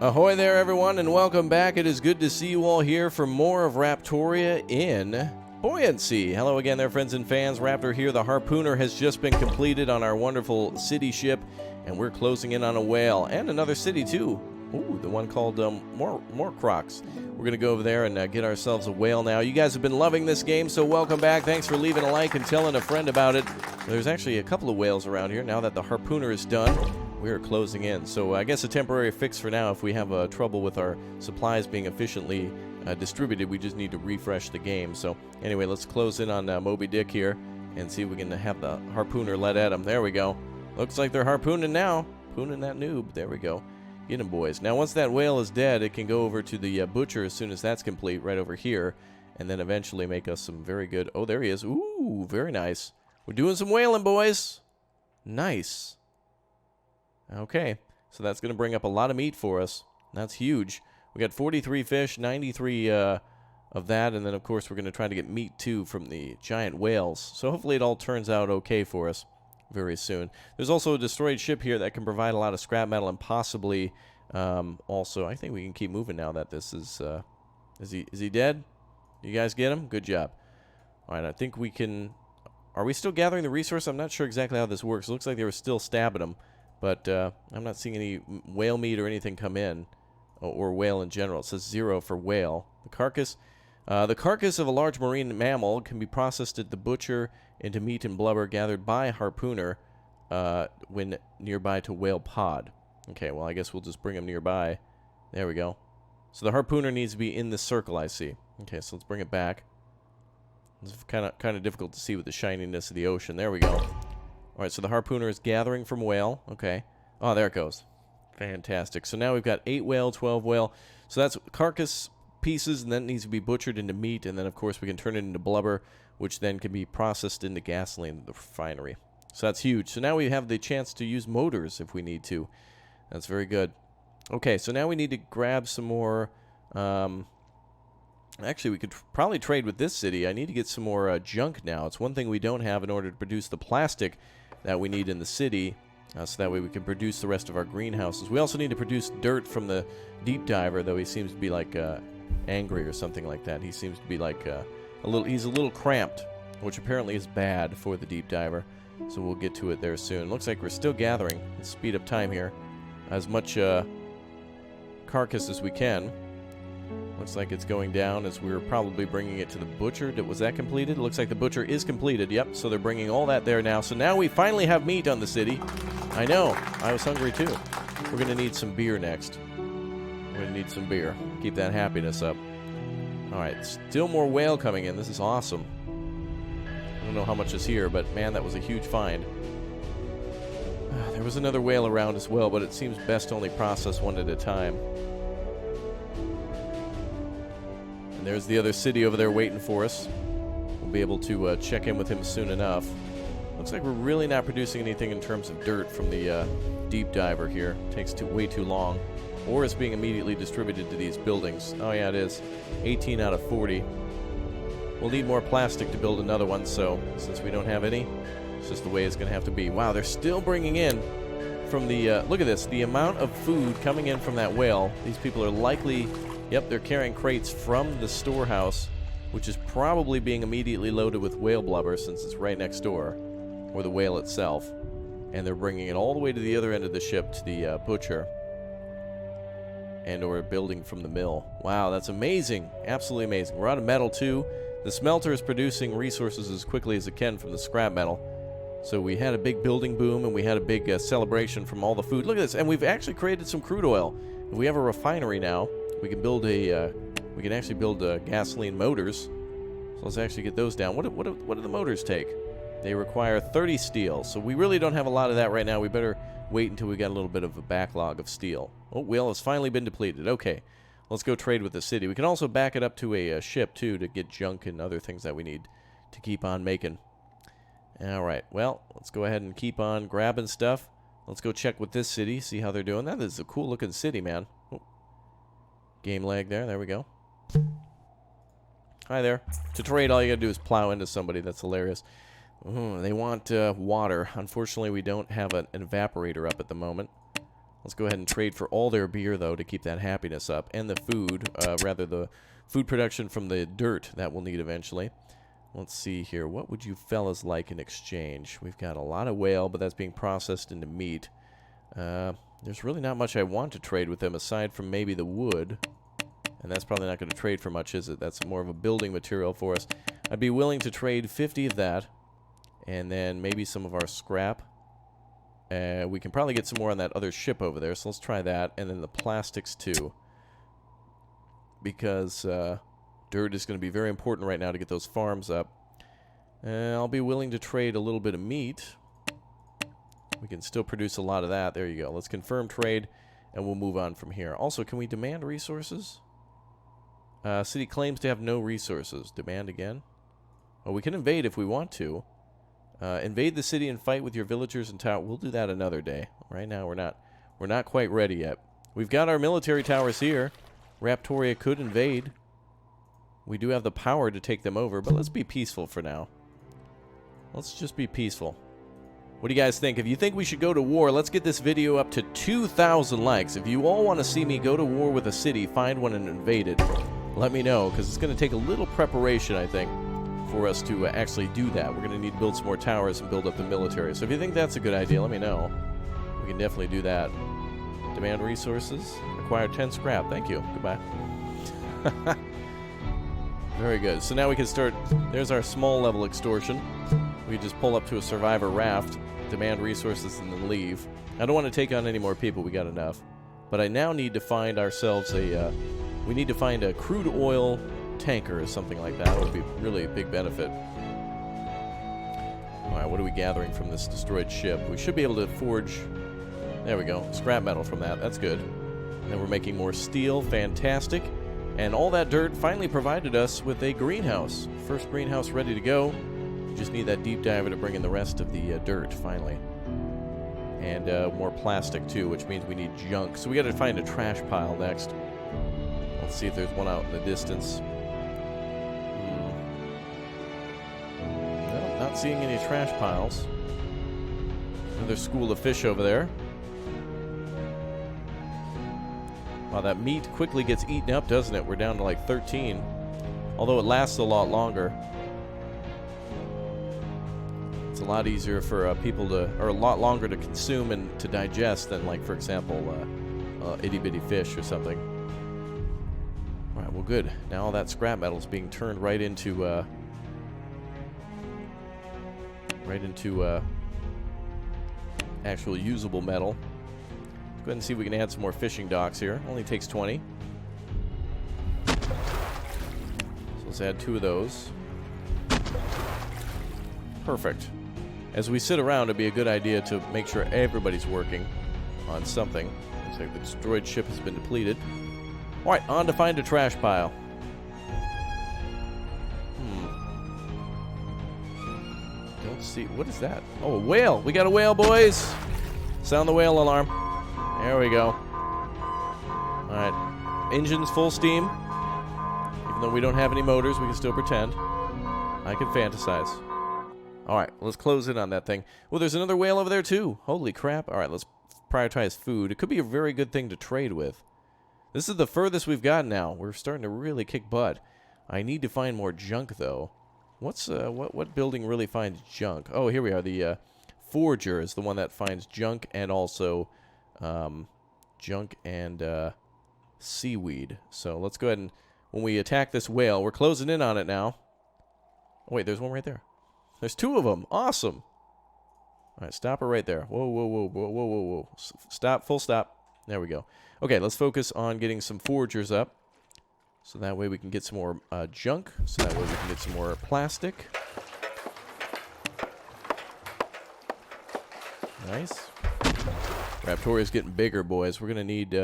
Ahoy there, everyone, and welcome back. It is good to see you all here for more of Raptoria in Buoyancy. Hello again there, friends and fans. Raptor here. The Harpooner has just been completed on our wonderful city ship, and we're closing in on a whale and another city, too. Ooh, the one called more Crocs. We're going to go over there and get ourselves a whale now. You guys have been loving this game, so welcome back. Thanks for leaving a like and telling a friend about it. There's actually a couple of whales around here now that the Harpooner is done. We are closing in, so I guess a temporary fix for now. If we have trouble with our supplies being efficiently distributed, we just need to refresh the game. So anyway, let's close in on Moby Dick here and see if we can have the Harpooner let at him. There we go. Looks like they're harpooning now. Harpooning that noob. There we go. Get him, boys. Now, once that whale is dead, it can go over to the butcher as soon as that's complete, right over here, and then eventually make us some very good... Oh, there he is. Ooh, very nice. We're doing some whaling, boys. Nice. Okay, so that's going to bring up a lot of meat for us. That's huge. We got 43 fish, 93 of that, and then, of course, we're going to try to get meat, too, from the giant whales. So hopefully it all turns out okay for us very soon. There's also a destroyed ship here that can provide a lot of scrap metal and possibly also... I think we can keep moving now that this is... Is he dead? You guys get him? Good job. All right, I think we can... Are we still gathering the resource? I'm not sure exactly how this works. It looks like they were still stabbing him. But I'm not seeing any whale meat or anything come in, or whale in general. It says 0 for whale. The carcass of a large marine mammal can be processed at the butcher into meat and blubber gathered by Harpooner when nearby to whale pod. Okay, well, I guess we'll just bring them nearby. There we go. So the Harpooner needs to be in the circle, I see. Okay, so let's bring it back. It's kind of difficult to see with the shininess of the ocean. There we go. All right, so the Harpooner is gathering from whale. Okay. Oh, there it goes. Fantastic. So now we've got 8 whale, 12 whale. So that's carcass pieces, and then it needs to be butchered into meat, and then, of course, we can turn it into blubber, which then can be processed into gasoline in the refinery. So that's huge. So now we have the chance to use motors if we need to. That's very good. Okay, so now we need to grab some more... Actually, we could probably trade with this city. I need to get some more junk now. It's one thing we don't have in order to produce the plastic that we need in the city, so that way we can produce the rest of our greenhouses. We also need to produce dirt from the deep diver, though he seems to be like angry or something like that. He seems to be like he's a little cramped, which apparently is bad for the deep diver. So we'll get to it there soon. Looks like we're still gathering. Let's speed up time here. As much carcass as we can. Looks like it's going down as we're probably bringing it to the butcher. Was that completed? It looks like the butcher is completed. Yep, so they're bringing all that there now. So now we finally have meat on the city. I know. I was hungry too. We're going to need some beer next. We're going to need some beer. Keep that happiness up. All right, still more whale coming in. This is awesome. I don't know how much is here, but man, that was a huge find. There was another whale around as well, but it seems best to only process one at a time. And there's the other city over there waiting for us. We'll be able to check in with him soon enough. Looks like we're really not producing anything in terms of dirt from the deep diver here. Takes way too long. Or it's being immediately distributed to these buildings. Oh yeah, it is. 18 out of 40. We'll need more plastic to build another one, so since we don't have any, it's just the way it's going to have to be. Wow, they're still bringing in from the... look at this. The amount of food coming in from that whale. These people are likely... Yep, they're carrying crates from the storehouse, which is probably being immediately loaded with whale blubber since it's right next door, or the whale itself. And they're bringing it all the way to the other end of the ship, to the butcher, and or building from the mill. Wow, that's amazing. Absolutely amazing. We're out of metal, too. The smelter is producing resources as quickly as it can from the scrap metal. So we had a big building boom, and we had a big celebration from all the food. Look at this, and we've actually created some crude oil. We have a refinery now. We can build we can actually build gasoline motors. So let's actually get those down. What do the motors take? They require 30 steel. So we really don't have a lot of that right now. We better wait until we got a little bit of a backlog of steel. Oh, whale has finally been depleted. Okay, let's go trade with the city. We can also back it up to a ship too to get junk and other things that we need to keep on making. All right. Well, let's go ahead and keep on grabbing stuff. Let's go check with this city, see how they're doing. That is a cool looking city, man. Oh. Game lag there. There we go. Hi there. To trade, all you gotta do is plow into somebody. That's hilarious. They want water. Unfortunately, we don't have an evaporator up at the moment. Let's go ahead and trade for all their beer, though, to keep that happiness up. And the food, rather the food production from the dirt that we'll need eventually. Let's see here. What would you fellas like in exchange? We've got a lot of whale, but that's being processed into meat. There's really not much I want to trade with them aside from maybe the wood. And that's probably not going to trade for much, is it? That's more of a building material for us. I'd be willing to trade 50 of that. And then maybe some of our scrap. We can probably get some more on that other ship over there, so let's try that. And then the plastics, too. Because dirt is going to be very important right now to get those farms up. I'll be willing to trade a little bit of meat. We can still produce a lot of that. There you go. Let's confirm trade, and we'll move on from here. Also, can we demand resources? City claims to have no resources. Demand again? Oh, we can invade if we want to. Invade the city and fight with your villagers and tower. We'll do that another day. Right now, we're not quite ready yet. We've got our military towers here. Raptoria could invade. We do have the power to take them over, but let's be peaceful for now. Let's just be peaceful. What do you guys think? If you think we should go to war, let's get this video up to 2,000 likes. If you all want to see me go to war with a city, find one and invade it, let me know, because it's going to take a little preparation, I think, for us to actually do that. We're going to need to build some more towers and build up the military. So if you think that's a good idea, let me know. We can definitely do that. Demand resources. Acquire 10 scrap. Thank you. Goodbye. Very good. So now we can start. There's our small level extortion. We just pull up to a survivor raft, demand resources, and then leave. I don't want to take on any more people. We got enough. But I now need to find ourselves a... we need to find a crude oil tanker or something like that. That would be really a big benefit. Alright, what are we gathering from this destroyed ship? We should be able to forge... There we go. Scrap metal from that. That's good. Then we're making more steel. Fantastic. And all that dirt finally provided us with a greenhouse. First greenhouse ready to go. We just need that deep diver to bring in the rest of the dirt, finally. And more plastic, too, which means we need junk. So we got to find a trash pile next. Let's see if there's one out in the distance. Well, not seeing any trash piles. Another school of fish over there. Wow, that meat quickly gets eaten up, doesn't it? We're down to like 13. Although it lasts a lot longer. It's a lot easier for people to, or a lot longer to consume and to digest than, like, for example, itty-bitty fish or something. Alright, well, good. Now all that scrap metal is being turned right into actual usable metal. Go ahead and see if we can add some more fishing docks here. Only takes 20. So let's add 2 of those. Perfect. As we sit around, it'd be a good idea to make sure everybody's working on something. Looks like the destroyed ship has been depleted. Alright, on to find a trash pile. Don't see... What is that? Oh, a whale! We got a whale, boys! Sound the whale alarm. There we go. Alright. Engines full steam. Even though we don't have any motors, we can still pretend. I can fantasize. Alright, let's close in on that thing. Well, there's another whale over there, too. Holy crap. Alright, let's prioritize food. It could be a very good thing to trade with. This is the furthest we've gotten now. We're starting to really kick butt. I need to find more junk, though. What's, what building really finds junk? Oh, here we are. The, Forger is the one that finds junk and also... junk and seaweed. So let's go ahead and when we attack this whale, we're closing in on it now. Oh, wait, there's one right there. There's 2 of them. Awesome. All right, stop her right there. Whoa, whoa, whoa, whoa, whoa, whoa, whoa. Stop, full stop. There we go. Okay, let's focus on getting some forgers up. So that way we can get some more junk. So that way we can get some more plastic. Nice. Raptoria's getting bigger, boys. We're going to need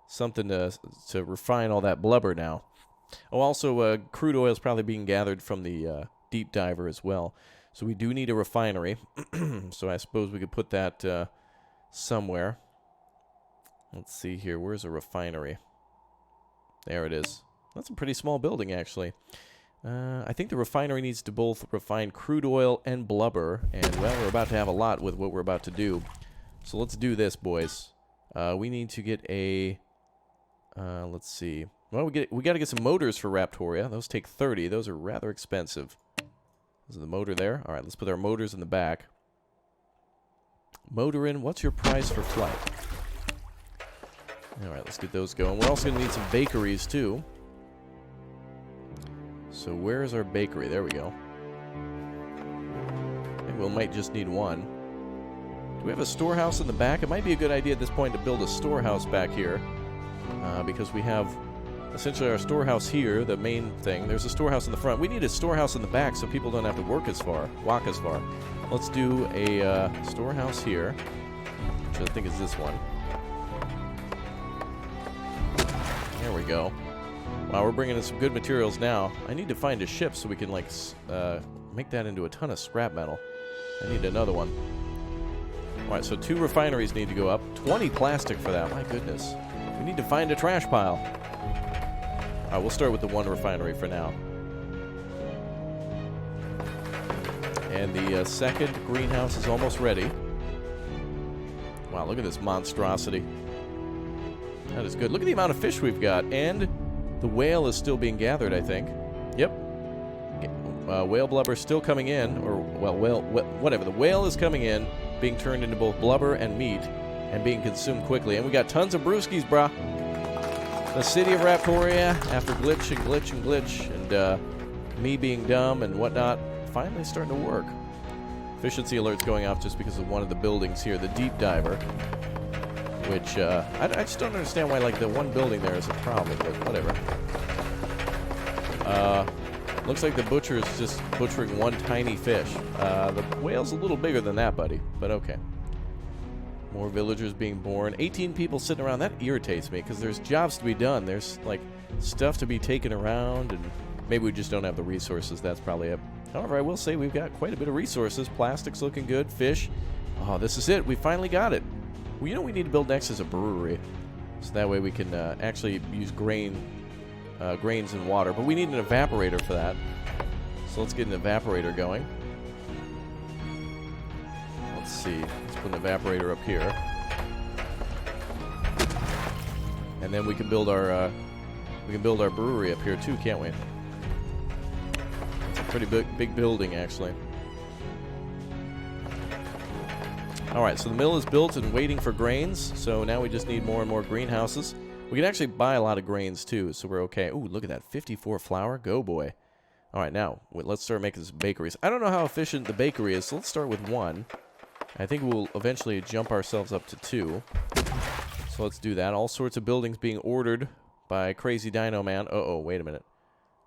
something to refine all that blubber now. Oh, also, crude oil is probably being gathered from the deep diver as well. So we do need a refinery. So I suppose we could put that somewhere. Let's see here. Where's a refinery? There it is. That's a pretty small building, actually. I think the refinery needs to both refine crude oil and blubber. And, well, we're about to have a lot with what we're about to do. So let's do this, boys. We need to get a... let's see. Well, we got to get some motors for Raptoria. Those take 30. Those are rather expensive. Is the motor there? All right, let's put our motors in the back. Motor in. What's your price for flight? All right, let's get those going. We're also going to need some bakeries, too. So where is our bakery? There we go. I think we might just need one. Do we have a storehouse in the back? It might be a good idea at this point to build a storehouse back here. Because we have essentially our storehouse here, the main thing. There's a storehouse in the front. We need a storehouse in the back so people don't have to walk as far. Let's do a storehouse here, which I think is this one. There we go. Wow, we're bringing in some good materials now. I need to find a ship so we can, like, make that into a ton of scrap metal. I need another one. Alright, so 2 refineries need to go up. 20 plastic for that, my goodness. We need to find a trash pile. Alright, we'll start with the 1 refinery for now. And the second greenhouse is almost ready. Wow, look at this monstrosity. That is good. Look at the amount of fish we've got. And the whale is still being gathered, I think. Yep. Whale blubber still coming in. Or, well, whatever. The whale is coming in, being turned into both blubber and meat, and being consumed quickly. And we got tons of brewskis, brah. The city of Raptoria, after glitch and glitch and glitch, and me being dumb and whatnot, finally starting to work. Efficiency alert's going off just because of one of the buildings here, the deep diver. Which, I just don't understand why, like, the one building there is a problem, but whatever. Looks like the butcher is just butchering one tiny fish. The whale's a little bigger than that, buddy, but okay. More villagers being born. 18 people sitting around. That irritates me, because there's jobs to be done. There's, like, stuff to be taken around, and maybe we just don't have the resources. That's probably it. However, I will say we've got quite a bit of resources. Plastic's looking good. Fish. Oh, this is it. We finally got it. Well, you know what we need to build next is a brewery. So that way we can actually use grains and water. But we need an evaporator for that. So let's get an evaporator going. Let's see. Let's put an evaporator up here. And then we can build our brewery up here too, can't we? It's a pretty big building, actually. Alright, so the mill is built and waiting for grains, so now we just need more and more greenhouses. We can actually buy a lot of grains too, so we're okay. Ooh, look at that, 54 flour, go boy. Alright, now, let's start making some bakeries. I don't know how efficient the bakery is, so let's start with 1. I think we'll eventually jump ourselves up to 2. So let's do that. All sorts of buildings being ordered by Crazy Dino Man. Uh-oh, wait a minute.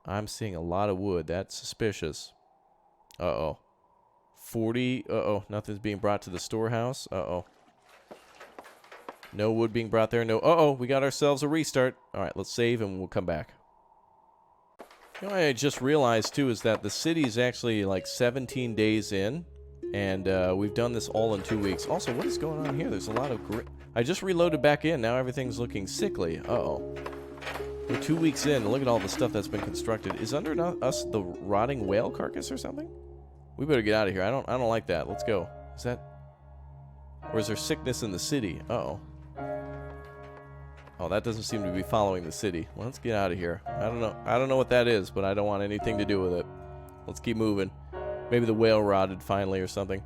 I'm seeing a lot of wood, that's suspicious. Uh-oh. 40, uh-oh, nothing's being brought to the storehouse, uh-oh. No wood being brought there, no, uh-oh, we got ourselves a restart. Alright, let's save and we'll come back. You know what I just realized, too, is that the city is actually, like, 17 days in, and we've done this all in 2 weeks. Also, what is going on here? There's a lot of I just reloaded back in, now everything's looking sickly, uh-oh. We're 2 weeks in, look at all the stuff that's been constructed. Is under us the rotting whale carcass or something? We better get out of here. I don't like that. Let's go. Is that... Or is there sickness in the city? Uh-oh. Oh, that doesn't seem to be following the city. Well, let's get out of here. I don't know what that is, but I don't want anything to do with it. Let's keep moving. Maybe the whale rotted finally or something.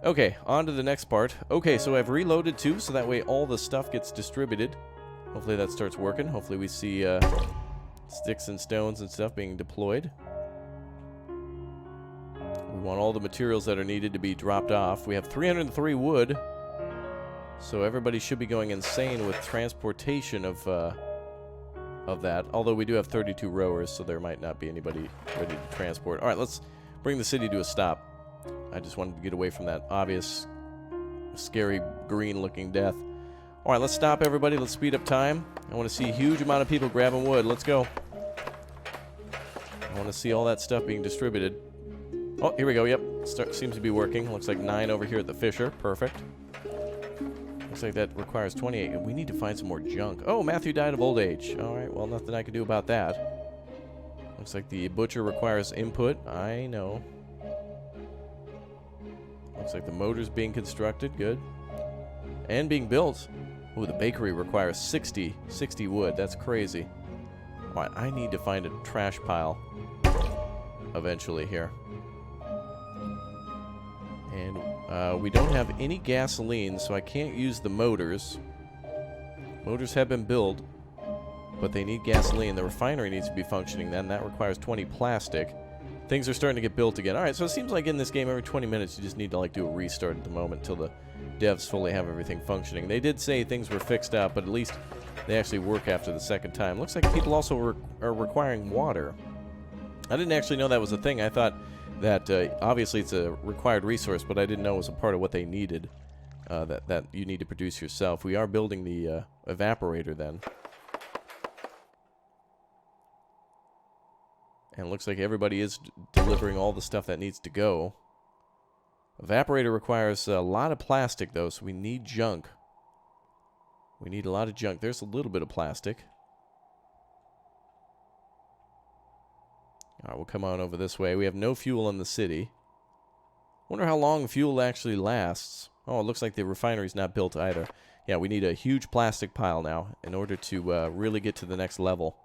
Okay, on to the next part. Okay, so I've reloaded too, so that way all the stuff gets distributed. Hopefully that starts working. Hopefully we see sticks and stones and stuff being deployed. We want all the materials that are needed to be dropped off. We have 303 wood, so everybody should be going insane with transportation of that. Although we do have 32 rowers, so there might not be anybody ready to transport. All right, let's bring the city to a stop. I just wanted to get away from that obvious, scary, green-looking death. All right, let's stop, everybody. Let's speed up time. I want to see a huge amount of people grabbing wood. Let's go. I want to see all that stuff being distributed. Oh, here we go. Yep. Seems to be working. Looks like 9 over here at the Fisher. Perfect. Looks like that requires 28. We need to find some more junk. Oh, Matthew died of old age. All right. Well, nothing I can do about that. Looks like the butcher requires input. I know. Looks like the motor's being constructed. Good. And being built. Ooh, the bakery requires 60 wood. That's crazy. All right, I need to find a trash pile eventually here. And we don't have any gasoline, so I can't use the motors. Motors have been built, but they need gasoline. The refinery needs to be functioning then. That requires 20 plastic. Things are starting to get built again. All right, so it seems like in this game, every 20 minutes, you just need to, like, do a restart at the moment until the devs fully have everything functioning. They did say things were fixed up, but at least they actually work after the second time. Looks like people also are requiring water. I didn't actually know that was a thing. I thought that obviously it's a required resource, but I didn't know it was a part of what they needed, that you need to produce yourself. We are building the evaporator then. And it looks like everybody is delivering all the stuff that needs to go. Evaporator requires a lot of plastic, though, so we need junk. We need a lot of junk. There's a little bit of plastic. Alright, we'll come on over this way. We have no fuel in the city. Wonder how long fuel actually lasts. Oh, it looks like the refinery's not built either. Yeah, we need a huge plastic pile now in order to really get to the next level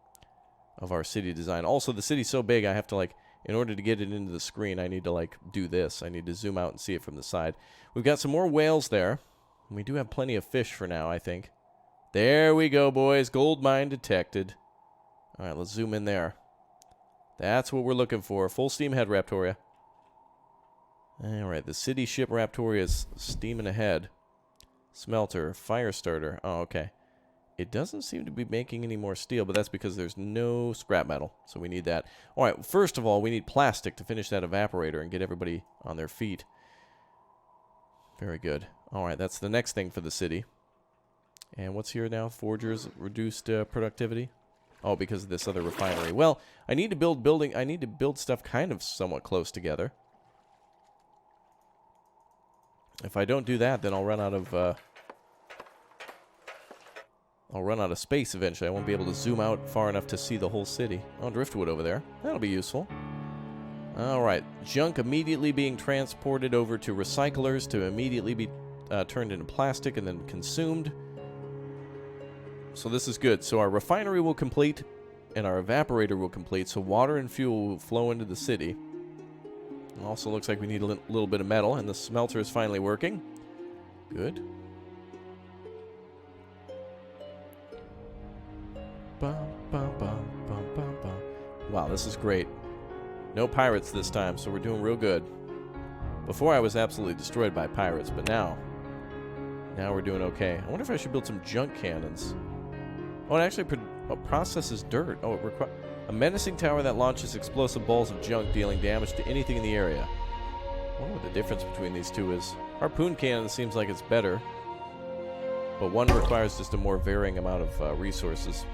of our city design. Also, the city's so big, I have to, like, in order to get it into the screen, I need to, like, do this. I need to zoom out and see it from the side. We've got some more whales there. We do have plenty of fish for now, I think. There we go, boys. Gold mine detected. All right, let's zoom in there. That's what we're looking for. Full steam ahead, Raptoria. All right, the city ship Raptoria is steaming ahead. Smelter, fire starter. Oh, okay. It doesn't seem to be making any more steel, but that's because there's no scrap metal, so we need that. All right, first of all, we need plastic to finish that evaporator and get everybody on their feet. Very good. All right, that's the next thing for the city. And what's here now? Forgers reduced productivity. Oh, because of this other refinery. Well, I need to build stuff kind of somewhat close together. If I don't do that, then I'll run out of space eventually. I won't be able to zoom out far enough to see the whole city. Oh, driftwood over there. That'll be useful. Alright. Junk immediately being transported over to recyclers to immediately be turned into plastic and then consumed. So this is good. So our refinery will complete and our evaporator will complete. So water and fuel will flow into the city. It also looks like we need a little bit of metal, and the smelter is finally working. Good. Wow, this is great. No pirates this time, so we're doing real good. Before I was absolutely destroyed by pirates, but now we're doing okay. I wonder if I should build some junk cannons. Oh, it actually processes dirt. Oh, it requires a menacing tower that launches explosive balls of junk, dealing damage to anything in the area. I wonder what the difference between these two is. Harpoon cannon seems like it's better, but one requires just a more varying amount of resources.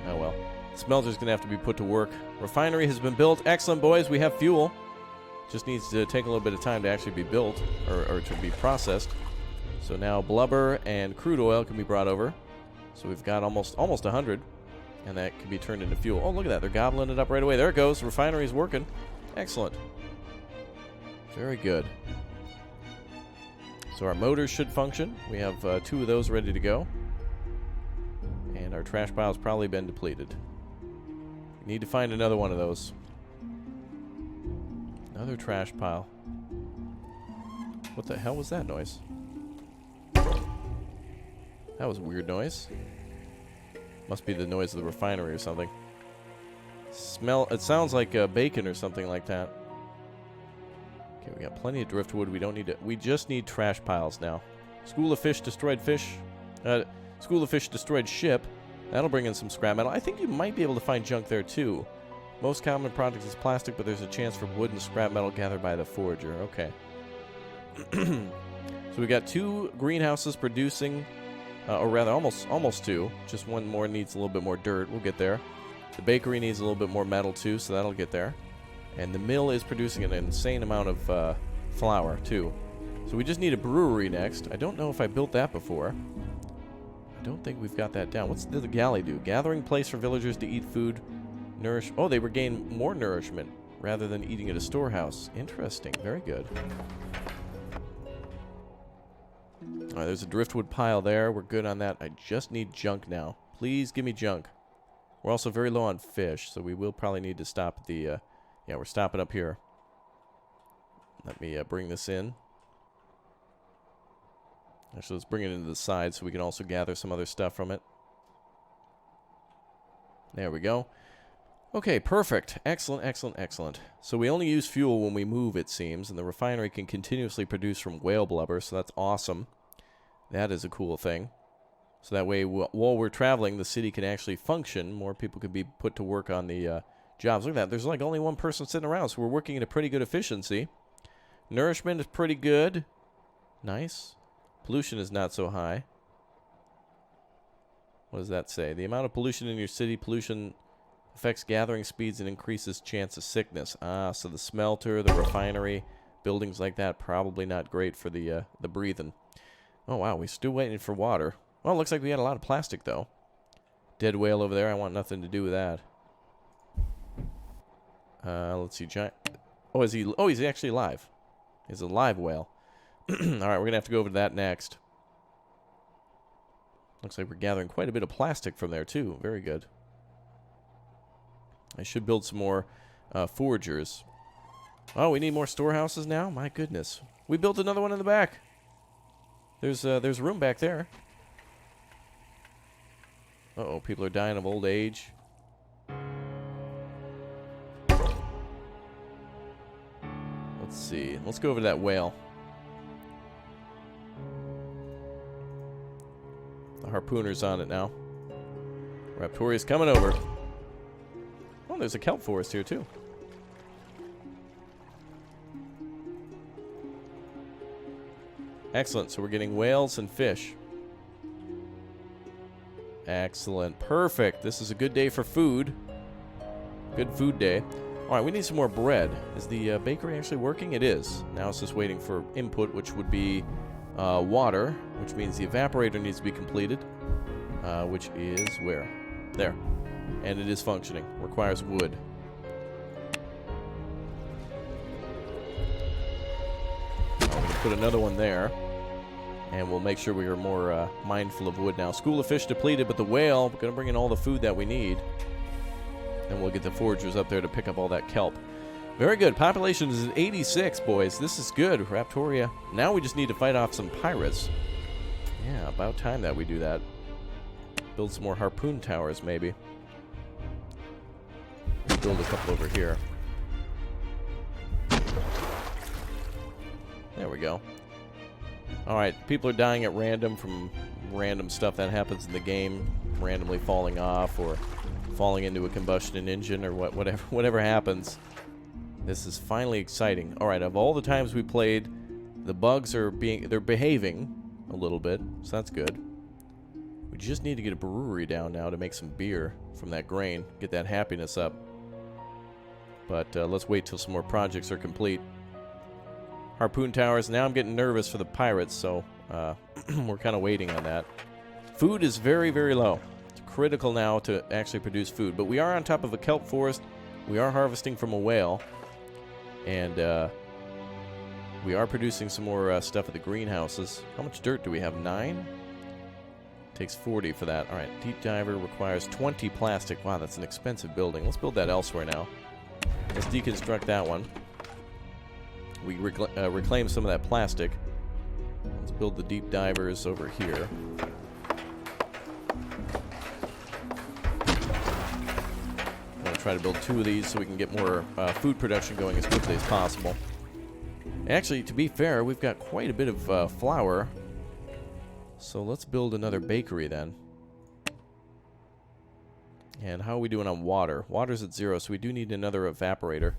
Oh well. Smelter's gonna have to be put to work. Refinery has been built. Excellent, boys. We have fuel. Just needs to take a little bit of time to actually be built, or to be processed. So now blubber and crude oil can be brought over. So we've got almost 100, and that can be turned into fuel. Oh, look at that. They're gobbling it up right away. There it goes. Refinery's working. Excellent. Very good. So our motors should function. We have 2 of those ready to go. And our trash pile's probably been depleted. We need to find another one of those. Another trash pile. What the hell was that noise? That was a weird noise. Must be the noise of the refinery or something. It sounds like bacon or something like that. Okay, we got plenty of driftwood. We don't need to. We just need trash piles now. School of fish destroyed fish. School of fish destroyed ship. That'll bring in some scrap metal. I think you might be able to find junk there too. Most common product is plastic, but there's a chance for wood and scrap metal gathered by the forager. Okay. So we got 2 greenhouses producing, or rather almost 2. Just one more needs a little bit more dirt. We'll get there. The bakery needs a little bit more metal too, so that'll get there. And the mill is producing an insane amount of flour too. So we just need a brewery next. I don't know if I built that before. I don't think we've got that down. What's the galley do? Gathering place for villagers to eat food, nourish. Oh, they regain more nourishment rather than eating at a storehouse. Interesting. Very good. All right, there's a driftwood pile there. We're good on that. I just need junk now. Please give me junk. We're also very low on fish, so we will probably need to stop at the... yeah, we're stopping up here. Let me bring this in. Actually, let's bring it into the side so we can also gather some other stuff from it. There we go. Okay, perfect. Excellent, excellent, excellent. So we only use fuel when we move, it seems, and the refinery can continuously produce from whale blubber, so that's awesome. That is a cool thing. So that way, while we're traveling, the city can actually function. More people can be put to work on the jobs. Look at that. There's like only one person sitting around, so we're working at a pretty good efficiency. Nourishment is pretty good. Nice. Pollution is not so high. What does that say? The amount of pollution in your city, pollution affects gathering speeds and increases chance of sickness. Ah, so the smelter, the refinery, buildings like that, probably not great for the breathing. Oh, wow, we're still waiting for water. Well, it looks like we got a lot of plastic, though. Dead whale over there. I want nothing to do with that. Let's see. Giant. Oh, is he? Oh, he's actually alive. He's a live whale. All right, we're going to have to go over to that next. Looks like we're gathering quite a bit of plastic from there, too. Very good. I should build some more foragers. Oh, we need more storehouses now? My goodness. We built another one in the back. There's room back there. Uh-oh, people are dying of old age. Let's see. Let's go over to that whale. The harpooner's on it now. Raptoria's coming over. Oh, there's a kelp forest here, too. Excellent. So we're getting whales and fish. Excellent. Perfect. This is a good day for food. Good food day. All right, we need some more bread. Is the bakery actually working? It is. Now it's just waiting for input, which would be water, which means the evaporator needs to be completed, which is where? There. And it is functioning. Requires wood. I'm going to put another one there. And we'll make sure we are more mindful of wood now. School of fish depleted, but the whale, we're going to bring in all the food that we need. And we'll get the foragers up there to pick up all that kelp. Very good. Population is at 86, boys. This is good. Raptoria. Now we just need to fight off some pirates. Yeah, about time that we do that. Build some more harpoon towers, maybe. Build a couple over here. There we go. Alright, people are dying at random from random stuff that happens in the game. Randomly falling off or falling into a combustion engine or whatever happens. This is finally exciting. Alright, of all the times we played, the bugs are they're behaving a little bit, so that's good. We just need to get a brewery down now to make some beer from that grain. Get that happiness up. But let's wait till some more projects are complete. Harpoon towers. Now I'm getting nervous for the pirates, so we're kind of waiting on that. Food is very, very low. It's critical now to actually produce food. But we are on top of a kelp forest. We are harvesting from a whale. And we are producing some more stuff at the greenhouses. How much dirt do we have? 9? Takes 40 for that. All right, deep diver requires 20 plastic. Wow, that's an expensive building. Let's build that elsewhere now. Let's deconstruct that one. We reclaim some of that plastic. Let's build the deep divers over here. I'm going to try to build 2 of these so we can get more food production going as quickly as possible. Actually, to be fair, we've got quite a bit of flour. So let's build another bakery then. And how are we doing on water? Water's at 0, so we do need another evaporator.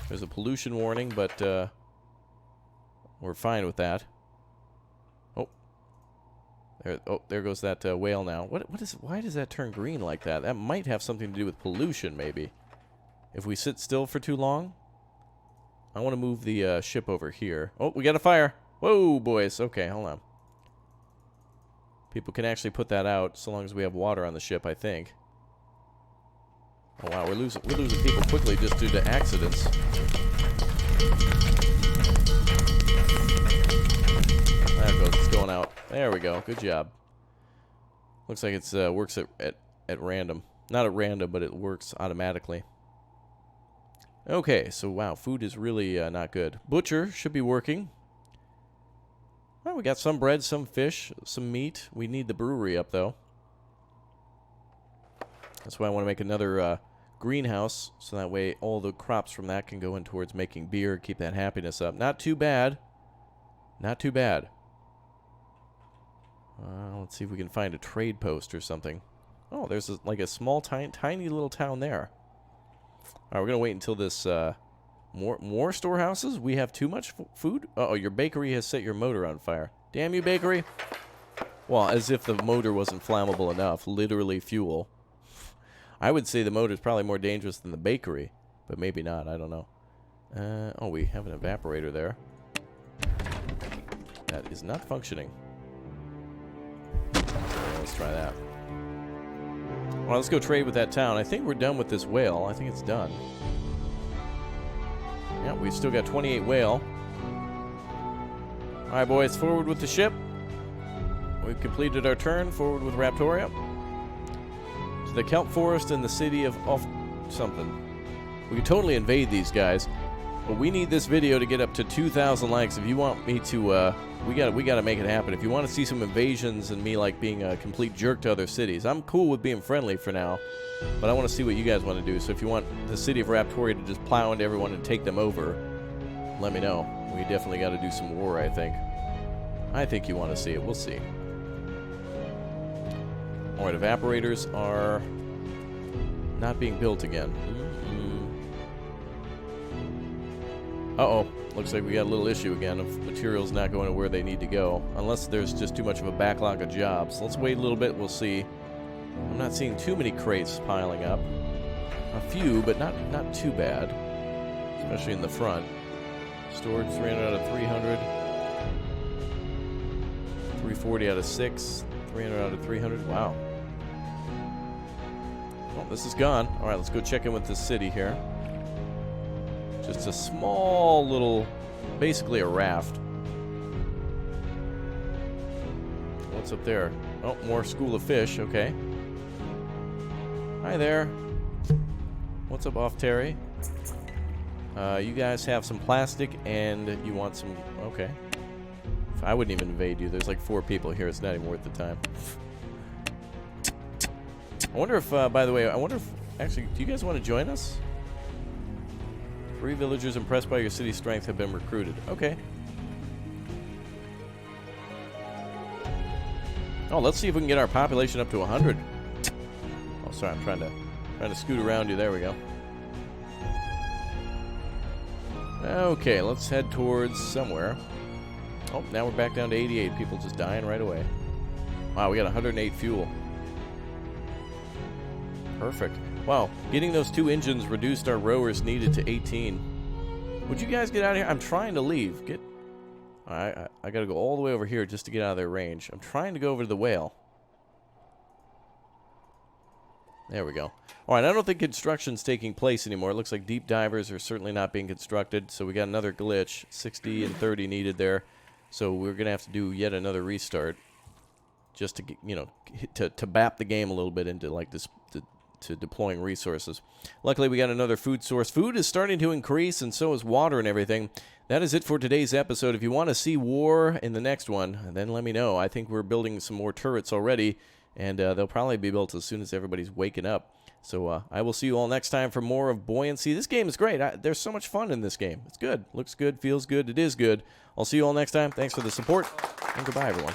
There's a pollution warning, but we're fine with that. There goes that whale now. Why does that turn green like that? That might have something to do with pollution, maybe. If we sit still for too long. I want to move the ship over here. Oh, we got a fire. Whoa, boys. Okay, hold on. People can actually put that out so long as we have water on the ship, I think. Oh wow, we're losing people quickly just due to accidents. There it goes. It's going There we go. Good job. Looks like it's works at random. Not at random, but it works automatically. Okay, so wow, food is really not good. Butcher should be working. Well, we got some bread, some fish, some meat. We need the brewery up, though. That's why I want to make another greenhouse, so that way all the crops from that can go in towards making beer, keep that happiness up. Not too bad. Not too bad. Let's see if we can find a trade post or something. Oh, there's like a small, tiny little town there. All right, we're going to wait until this... More storehouses? We have too much food? Uh-oh, your bakery has set your motor on fire. Damn you, bakery. Well, as if the motor wasn't flammable enough. Literally fuel. I would say the motor is probably more dangerous than the bakery. But maybe not. I don't know. Oh, we have an evaporator there. That is not functioning. Let's try that. Well, let's go trade with that town. I think we're done with this whale. I think it's done. Yeah, we've still got 28 whale. Alright, boys, forward with the ship. We've completed our turn. Forward with Raptoria. To the kelp forest and the city of something. We could totally invade these guys. But we need this video to get up to 2,000 likes. If you want me to, we gotta make it happen. If you want to see some invasions and me like being a complete jerk to other cities, I'm cool with being friendly for now. But I want to see what you guys want to do. So if you want the city of Raptoria to just plow into everyone and take them over, let me know. We definitely got to do some war, I think. I think you want to see it. We'll see. Alright, evaporators are not being built again. Uh-oh. Looks like we got a little issue again of materials not going to where they need to go. Unless there's just too much of a backlog of jobs. Let's wait a little bit. We'll see. I'm not seeing too many crates piling up. A few, but not too bad. Especially in the front. Storage 300 out of 300. 340 out of 6. 300 out of 300. Wow. Well, this is gone. Alright, let's go check in with this city here. Just a small little, basically a raft. What's up there? Oh, more school of fish. Okay. Hi there. What's up, Off Terry? You guys have some plastic and you want some... Okay. I wouldn't even invade you. There's like 4 people here. It's not even worth the time. I wonder if, by the way, actually, do you guys want to join us? 3 villagers impressed by your city's strength have been recruited. Okay. Oh, let's see if we can get our population up to 100. Oh, sorry, I'm trying to scoot around you. There we go. Okay, let's head towards somewhere. Oh, now we're back down to 88. People just dying right away. Wow, we got 108 fuel. Perfect. Wow, getting those 2 engines reduced our rowers needed to 18. Would you guys get out of here? I'm trying to leave. I gotta go all the way over here just to get out of their range. I'm trying to go over to the whale. There we go. Alright, I don't think construction's taking place anymore. It looks like deep divers are certainly not being constructed. So we got another glitch. 60 and 30 needed there. So we're gonna have to do yet another restart. Just to get, you know, to bap the game a little bit into like this... to deploying resources. Luckily, we got another food source. Food is starting to increase, and so is water and everything. That is it for today's episode. If you want to see war in the next one, then let me know. I think we're building some more turrets already, and they'll probably be built as soon as everybody's waking up. So I will see you all next time for more of Buoyancy. This game is great. There's so much fun in this game. It's good. Looks good. Feels good. It is good. I'll see you all next time. Thanks for the support, and goodbye, everyone.